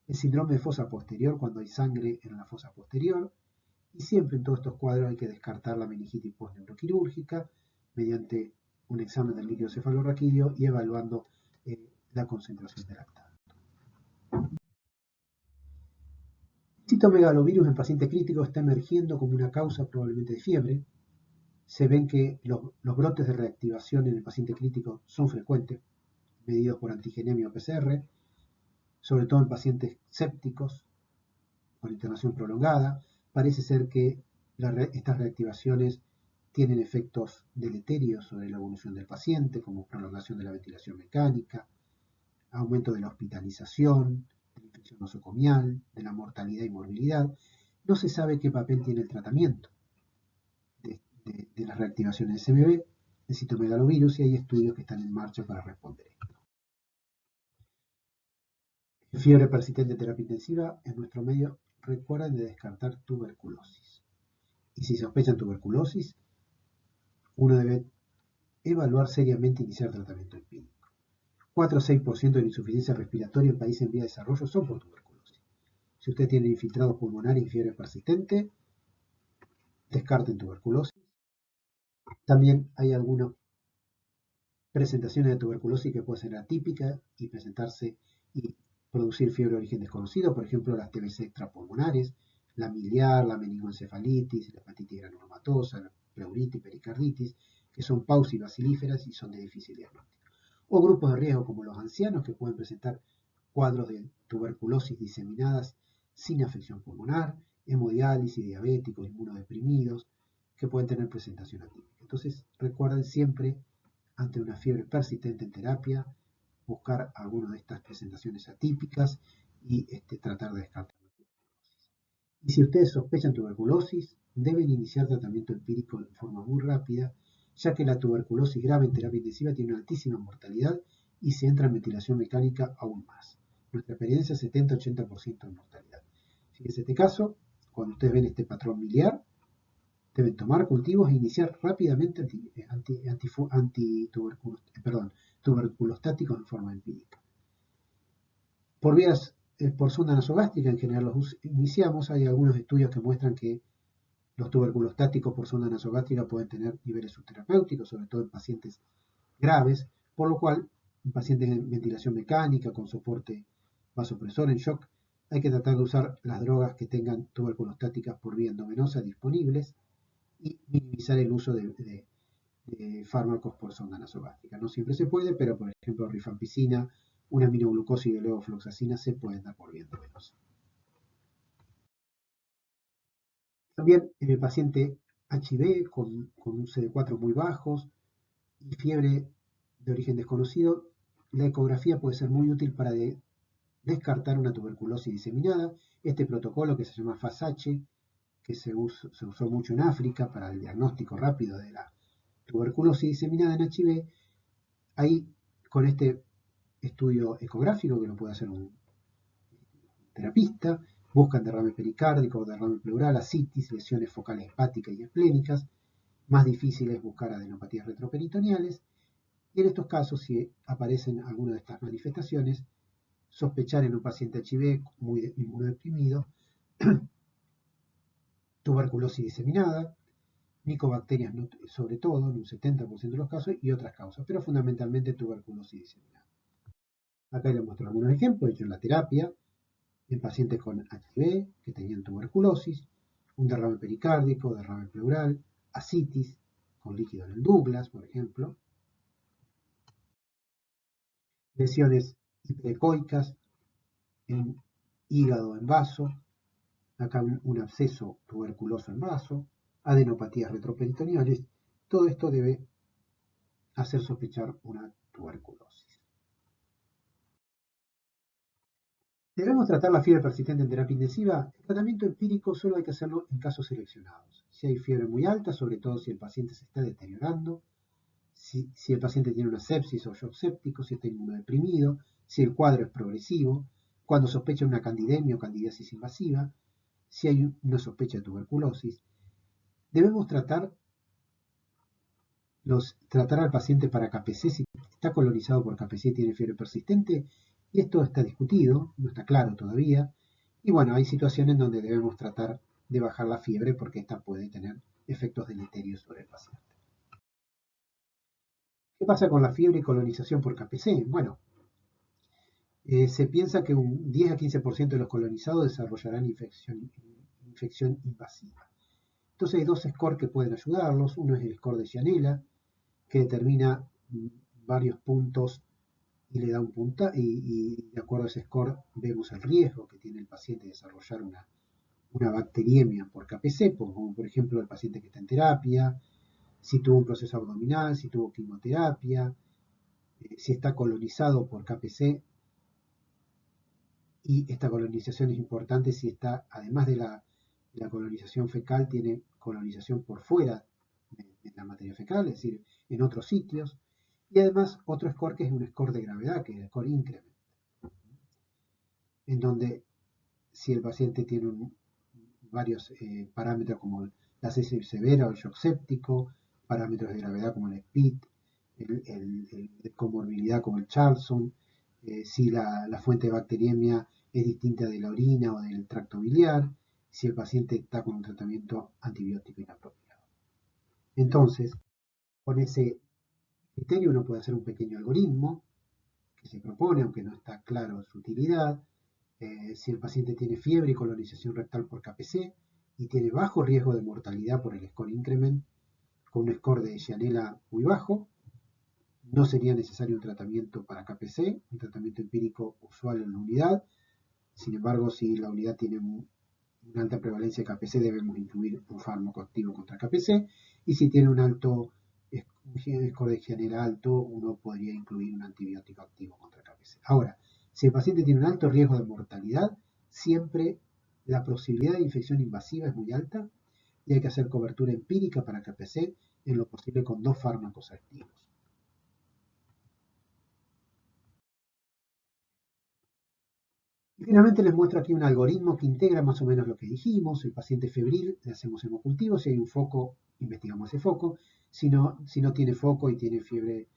S1: El síndrome de fosa posterior, cuando hay sangre en la fosa posterior. Y siempre en todos estos cuadros hay que descartar la meningitis postneuroquirúrgica mediante un examen del líquido cefalorraquídeo y evaluando la concentración de lactato. El citomegalovirus en paciente crítico está emergiendo como una causa probablemente de fiebre. Se ven que los brotes de reactivación en el paciente crítico son frecuentes, medidos por antigenemia o PCR, sobre todo en pacientes sépticos con internación prolongada. Parece ser que estas reactivaciones tienen efectos deleterios sobre la evolución del paciente, como prolongación de la ventilación mecánica, aumento de la hospitalización, de la infección nosocomial, de la mortalidad y morbilidad. No se sabe qué papel tiene el tratamiento de las reactivaciones de SMB, de citomegalovirus, y hay estudios que están en marcha para responder esto. Fiebre persistente en terapia intensiva, en nuestro medio recuerden de descartar tuberculosis. Y si sospechan tuberculosis, uno debe evaluar seriamente iniciar tratamiento empírico. 4 o 6% de la insuficiencia respiratoria en países en vía de desarrollo son por tuberculosis. Si usted tiene infiltrados pulmonares y fiebre persistente, descarten tuberculosis. También hay algunas presentaciones de tuberculosis que pueden ser atípicas y presentarse y producir fiebre de origen desconocido, por ejemplo las TBC extrapulmonares, la miliar, la meningoencefalitis, la hepatitis granulomatosa, la pleuritis, pericarditis, que son paucibacilíferas y son de difícil diagnóstico. O grupos de riesgo como los ancianos que pueden presentar cuadros de tuberculosis diseminadas sin afección pulmonar, hemodiálisis, diabéticos, inmunodeprimidos, que pueden tener presentación atípica. Entonces recuerden siempre, ante una fiebre persistente en terapia, buscar alguna de estas presentaciones atípicas y tratar de descartar la tuberculosis. Y si ustedes sospechan tuberculosis, deben iniciar tratamiento empírico de forma muy rápida, ya que la tuberculosis grave en terapia intensiva tiene una altísima mortalidad y si entra en ventilación mecánica aún más. Nuestra experiencia es 70-80% de mortalidad. Fíjense este caso, cuando ustedes ven este patrón miliar, deben tomar cultivos e iniciar rápidamente tuberculostáticos en forma empírica. Por sonda nasogástrica, en general los iniciamos. Hay algunos estudios que muestran que los tuberculostáticos por sonda nasogástrica pueden tener niveles subterapéuticos, sobre todo en pacientes graves, por lo cual en pacientes en ventilación mecánica, con soporte vasopresor en shock, hay que tratar de usar las drogas que tengan tuberculostáticas por vía endovenosa disponibles y minimizar el uso de fármacos por sonda nasogástrica. No siempre se puede, pero por ejemplo rifampicina, una aminoglucosis y levofloxacina se pueden dar por vía endovenosa. También en el paciente HIV con un CD4 muy bajos y fiebre de origen desconocido, la ecografía puede ser muy útil para descartar una tuberculosis diseminada. Este protocolo, que se llama FASH, que se usó mucho en África para el diagnóstico rápido de la tuberculosis diseminada en HIV, ahí con este estudio ecográfico, que lo puede hacer un terapista, buscan derrame pericárdico, derrame pleural, ascitis, lesiones focales hepáticas y esplénicas. Más difícil es buscar adenopatías retroperitoneales. Y en estos casos, si aparecen alguna de estas manifestaciones, sospechar en un paciente HIV muy inmunodeprimido tuberculosis diseminada, micobacterias sobre todo, en un 70% de los casos, y otras causas, pero fundamentalmente tuberculosis diseminada. Acá les muestro algunos ejemplos hechos en la terapia, en pacientes con HIV que tenían tuberculosis, un derrame pericárdico, derrame pleural, ascitis con líquido en el Douglas, por ejemplo, lesiones hiperecoicas en hígado en vaso, acá un absceso tuberculoso en vaso, adenopatías retroperitoneales. Todo esto debe hacer sospechar una tuberculosis. ¿Debemos tratar la fiebre persistente en terapia intensiva? El tratamiento empírico solo hay que hacerlo en casos seleccionados. Si hay fiebre muy alta, sobre todo si el paciente se está deteriorando, si el paciente tiene una sepsis o shock séptico, si está inmunodeprimido, si el cuadro es progresivo, cuando sospecha una candidemia o candidiasis invasiva, si hay una sospecha de tuberculosis. Debemos tratar al paciente para KPC si está colonizado por KPC y tiene fiebre persistente, y esto está discutido, no está claro todavía, y bueno, hay situaciones donde debemos tratar de bajar la fiebre porque esta puede tener efectos deleterios sobre el paciente. ¿Qué pasa con la fiebre y colonización por KPC? Bueno, se piensa que un 10 a 15% de los colonizados desarrollarán infección invasiva. Entonces hay dos scores que pueden ayudarlos. Uno es el score de Gianella, que determina varios puntos y le da un puntaje, y de acuerdo a ese score vemos el riesgo que tiene el paciente de desarrollar una bacteriemia por KPC, como por ejemplo el paciente que está en terapia, si tuvo un proceso abdominal, si tuvo quimioterapia, si está colonizado por KPC, y esta colonización es importante si está, además de la colonización fecal, tiene colonización por fuera de la materia fecal, es decir, en otros sitios. Y además otro score que es un score de gravedad, que es el score increment, en donde si el paciente tiene varios parámetros como la sepsis severa o el shock séptico, parámetros de gravedad como el SPID, el comorbilidad como el Charlson, si la fuente de bacteriemia es distinta de la orina o del tracto biliar, si el paciente está con un tratamiento antibiótico inapropiado. Entonces, con ese criterio uno puede hacer un pequeño algoritmo que se propone, aunque no está claro su utilidad. Si el paciente tiene fiebre y colonización rectal por KPC y tiene bajo riesgo de mortalidad por el score increment, con un score de Gianella muy bajo, no sería necesario un tratamiento para KPC, un tratamiento empírico usual en la unidad. Sin embargo, si la unidad tiene una alta prevalencia de KPC, debemos incluir un fármaco activo contra KPC. Y si tiene un score de Gianella alto, uno podría incluir un antibiótico activo contra KPC. Ahora, si el paciente tiene un alto riesgo de mortalidad, siempre la posibilidad de infección invasiva es muy alta y hay que hacer cobertura empírica para KPC, en lo posible con 2 fármacos activos. Y finalmente les muestro aquí un algoritmo que integra más o menos lo que dijimos. El paciente febril le hacemos hemocultivo, si hay un foco, investigamos ese foco. Si no tiene foco y tiene fiebre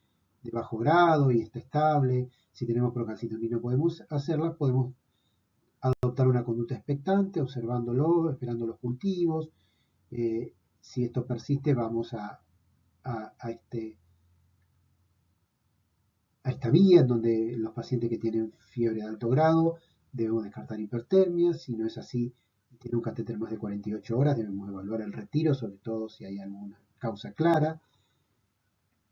S1: de bajo grado y está estable, si tenemos procalcitonina y no podemos hacerla, podemos adoptar una conducta expectante, observándolo, esperando los cultivos. Si esto persiste, vamos a esta vía en donde los pacientes que tienen fiebre de alto grado debemos descartar hipertermia. Si no es así, tiene un catéter más de 48 horas, debemos evaluar el retiro, sobre todo si hay alguna causa clara.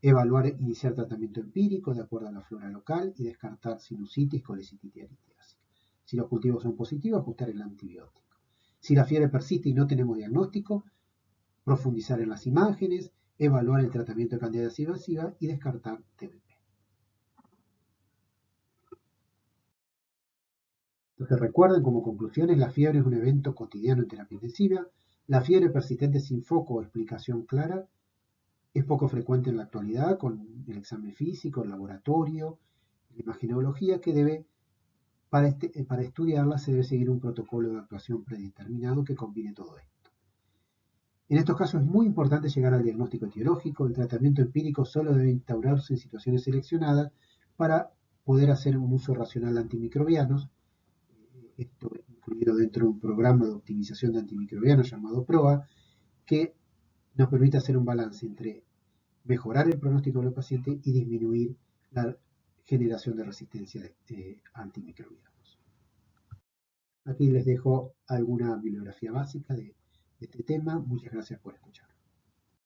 S1: Evaluar, iniciar tratamiento empírico de acuerdo a la flora local y descartar sinusitis, colecitis aritiásica. Si los cultivos son positivos, ajustar el antibiótico. Si la fiebre persiste y no tenemos diagnóstico, profundizar en las imágenes, evaluar el tratamiento de candidiasis invasiva y descartar TBP. que recuerden como conclusiones, la fiebre es un evento cotidiano en terapia intensiva. La fiebre persistente sin foco o explicación clara es poco frecuente en la actualidad con el examen físico, el laboratorio, la imagenología que para estudiarla se debe seguir un protocolo de actuación predeterminado que combine todo esto. En estos casos es muy importante llegar al diagnóstico etiológico. El tratamiento empírico solo debe instaurarse en situaciones seleccionadas para poder hacer un uso racional de antimicrobianos, esto incluido dentro de un programa de optimización de antimicrobianos llamado PROA, que nos permite hacer un balance entre mejorar el pronóstico de los pacientes y disminuir la generación de resistencia antimicrobianos. Aquí les dejo alguna bibliografía básica de este tema. Muchas gracias por escuchar.